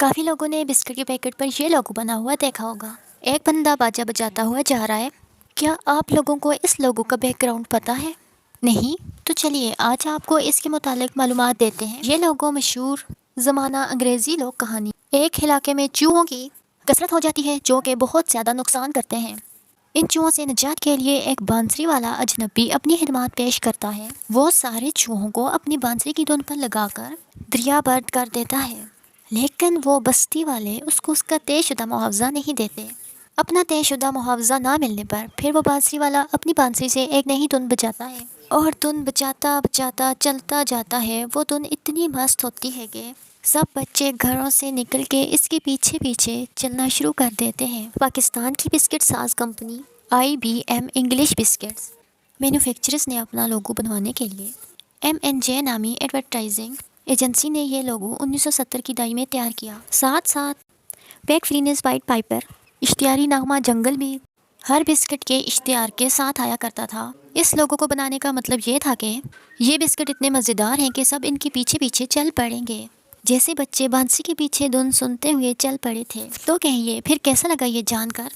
काफ़ी लोगों ने बिस्किट के पैकेट पर ये लोगो बना हुआ देखा होगा। एक बंदा बाजा बजाता हुआ जा रहा है। क्या आप लोगों को इस लोगो का बैकग्राउंड पता है? नहीं? तो चलिए आज आपको इसके मुतालिक मालूमात देते हैं। ये लोगो मशहूर ज़माना अंग्रेज़ी लोक कहानी। एक इलाके में चूहों की कसरत हो जाती है जो कि बहुत ज़्यादा नुकसान करते हैं। इन चूहों से निजात के लिए एक बांसुरी वाला अजनबी अपनी खिदमत पेश करता है। वो सारे चूहों को अपनी बांसुरी की धुन पर लगाकर दरियाबर्द कर देता है, लेकिन वो बस्ती वाले उसको उसका तयशुदा मुआवजा नहीं देते। अपना तयशुदा मुआवजा ना मिलने पर फिर वो बांसुरी वाला अपनी बांसुरी से एक नई धुन बजाता है और धुन बजाता बजाता चलता जाता है। वो धुन इतनी मस्त होती है कि सब बच्चे घरों से निकल के इसके पीछे पीछे चलना शुरू कर देते हैं। पाकिस्तान की बिस्किट साज company IBM English biscuits manufacturers ने अपना लोगो बनवाने के लिए M&J नामी एडवर्टाइजिंग एजेंसी ने ये लोगो 1970 की दहाई में तैयार किया। साथ साथ पैक फ्रीनेस वाइट पाइपर इश्तिहारी नामा जंगल भी हर बिस्किट के इश्तिहार के साथ आया करता था। इस लोगो को बनाने का मतलब ये था कि ये बिस्किट इतने मज़ेदार हैं कि सब इनके पीछे पीछे चल पड़ेंगे, जैसे बच्चे बांसुरी के पीछे धुन सुनते हुए चल पड़े थे। तो कहिए फिर कैसा लगा ये जानकर?